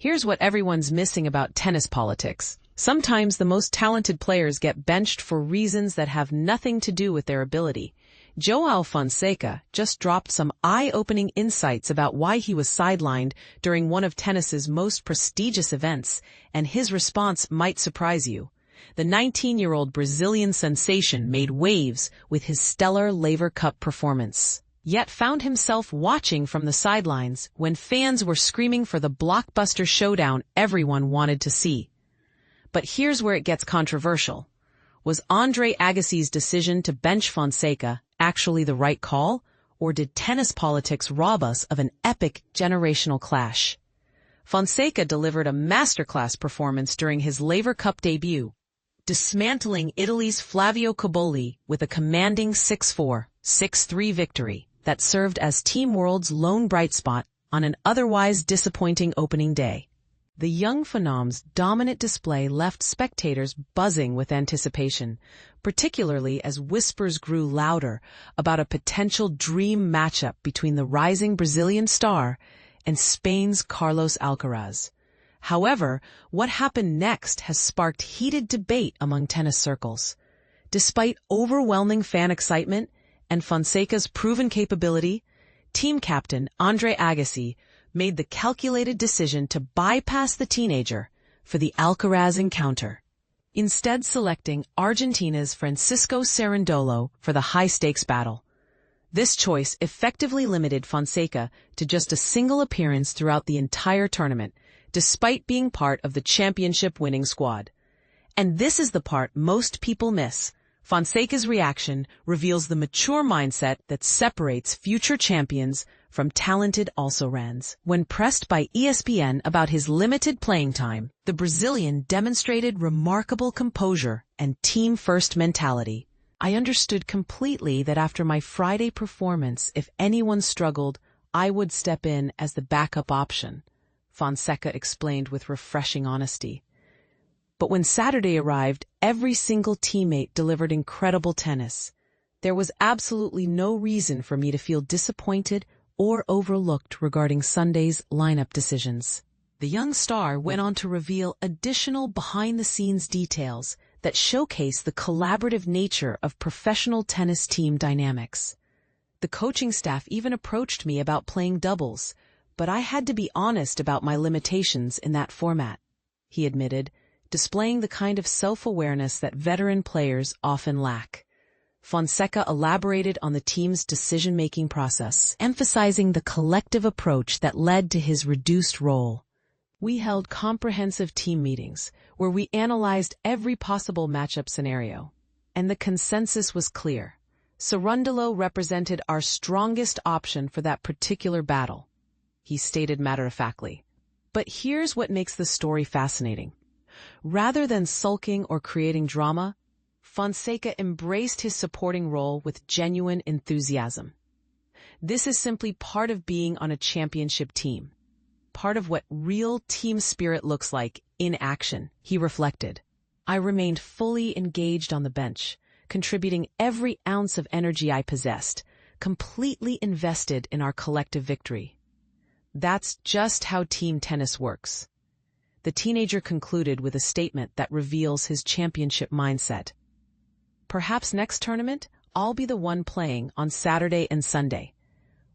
Here's what everyone's missing about tennis politics. Sometimes the most talented players get benched for reasons that have nothing to do with their ability. Joao Fonseca just dropped some eye-opening insights about why he was sidelined during one of tennis's most prestigious events, and his response might surprise you. The 19-year-old Brazilian sensation made waves with his stellar Laver Cup performance, yet found himself watching from the sidelines when fans were screaming for the blockbuster showdown everyone wanted to see. But here's where it gets controversial. Was Andre Agassi's decision to bench Fonseca actually the right call, or did tennis politics rob us of an epic generational clash? Fonseca delivered a masterclass performance during his Laver Cup debut, dismantling Italy's Flavio Cobolli with a commanding 6-4, 6-3 victory that served as Team World's lone bright spot on an otherwise disappointing opening day. The young phenom's dominant display left spectators buzzing with anticipation, particularly as whispers grew louder about a potential dream matchup between the rising Brazilian star and Spain's Carlos Alcaraz. However, what happened next has sparked heated debate among tennis circles. Despite overwhelming fan excitement and Fonseca's proven capability, team captain Andre Agassi made the calculated decision to bypass the teenager for the Alcaraz encounter, instead selecting Argentina's Francisco Cerundolo for the high-stakes battle. This choice effectively limited Fonseca to just a single appearance throughout the entire tournament, despite being part of the championship winning squad. And this is the part most people miss. Fonseca's reaction reveals the mature mindset that separates future champions from talented also-rans. When pressed by ESPN about his limited playing time, the Brazilian demonstrated remarkable composure and team-first mentality. I understood completely that after my Friday performance, if anyone struggled, I would step in as the backup option, Fonseca explained with refreshing honesty. But when Saturday arrived, every single teammate delivered incredible tennis. There was absolutely no reason for me to feel disappointed or overlooked regarding Sunday's lineup decisions. The young star went on to reveal additional behind-the-scenes details that showcase the collaborative nature of professional tennis team dynamics. The coaching staff even approached me about playing doubles, but I had to be honest about my limitations in that format, he admitted, displaying the kind of self-awareness that veteran players often lack. Fonseca elaborated on the team's decision-making process, emphasizing the collective approach that led to his reduced role. We held comprehensive team meetings where we analyzed every possible matchup scenario, and the consensus was clear. Cerundolo represented our strongest option for that particular battle, he stated matter-of-factly. But here's what makes the story fascinating. Rather than sulking or creating drama, Fonseca embraced his supporting role with genuine enthusiasm. This is simply part of being on a championship team, part of what real team spirit looks like in action, he reflected. I remained fully engaged on the bench, contributing every ounce of energy I possessed, completely invested in our collective victory. That's just how team tennis works. The teenager concluded with a statement that reveals his championship mindset. Perhaps next tournament, I'll be the one playing on Saturday and Sunday.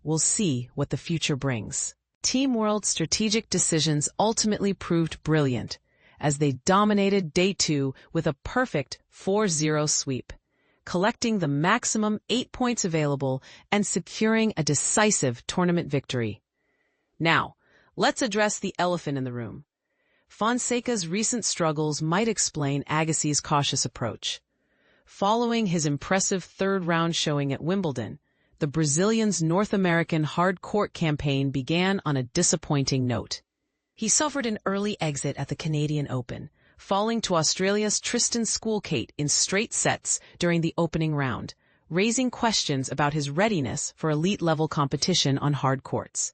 We'll see what the future brings. Team World's strategic decisions ultimately proved brilliant, as they dominated Day 2 with a perfect 4-0 sweep, collecting the maximum 8 points available and securing a decisive tournament victory. Now, let's address the elephant in the room. Fonseca's recent struggles might explain Agassi's cautious approach. Following his impressive third-round showing at Wimbledon, the Brazilian's North American hard-court campaign began on a disappointing note. He suffered an early exit at the Canadian Open, falling to Australia's Tristan Schoolkate in straight sets during the opening round, raising questions about his readiness for elite-level competition on hard courts.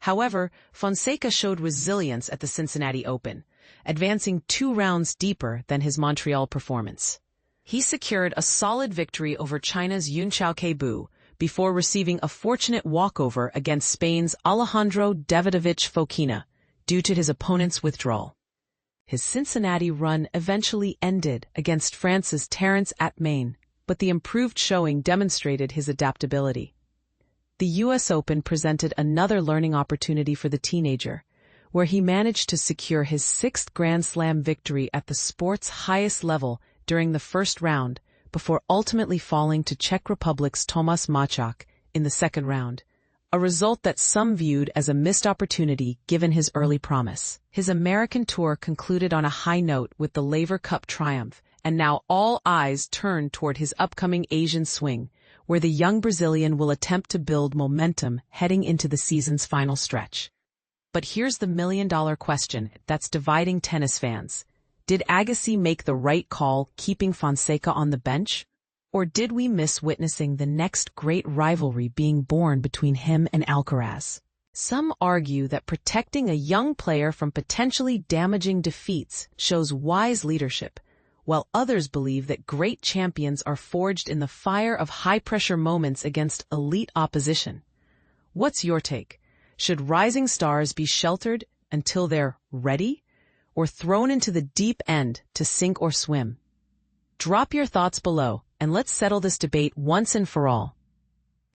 However, Fonseca showed resilience at the Cincinnati Open, advancing 2 rounds deeper than his Montreal performance. He secured a solid victory over China's Yunqiao Kebu before receiving a fortunate walkover against Spain's Alejandro Davidovich Fokina, due to his opponent's withdrawal. His Cincinnati run eventually ended against France's Terence at Main, but the improved showing demonstrated his adaptability. The U.S. Open presented another learning opportunity for the teenager, where he managed to secure his sixth Grand Slam victory at the sport's highest level during the first round, before ultimately falling to Czech Republic's Tomáš Mačák in the second round, a result that some viewed as a missed opportunity given his early promise. His American tour concluded on a high note with the Laver Cup triumph, and now all eyes turn toward his upcoming Asian swing, where the young Brazilian will attempt to build momentum heading into the season's final stretch. But here's the million-dollar question that's dividing tennis fans. Did Agassi make the right call keeping Fonseca on the bench? Or did we miss witnessing the next great rivalry being born between him and Alcaraz? Some argue that protecting a young player from potentially damaging defeats shows wise leadership, while others believe that great champions are forged in the fire of high-pressure moments against elite opposition. What's your take? Should rising stars be sheltered until they're ready, or thrown into the deep end to sink or swim? Drop your thoughts below, and let's settle this debate once and for all.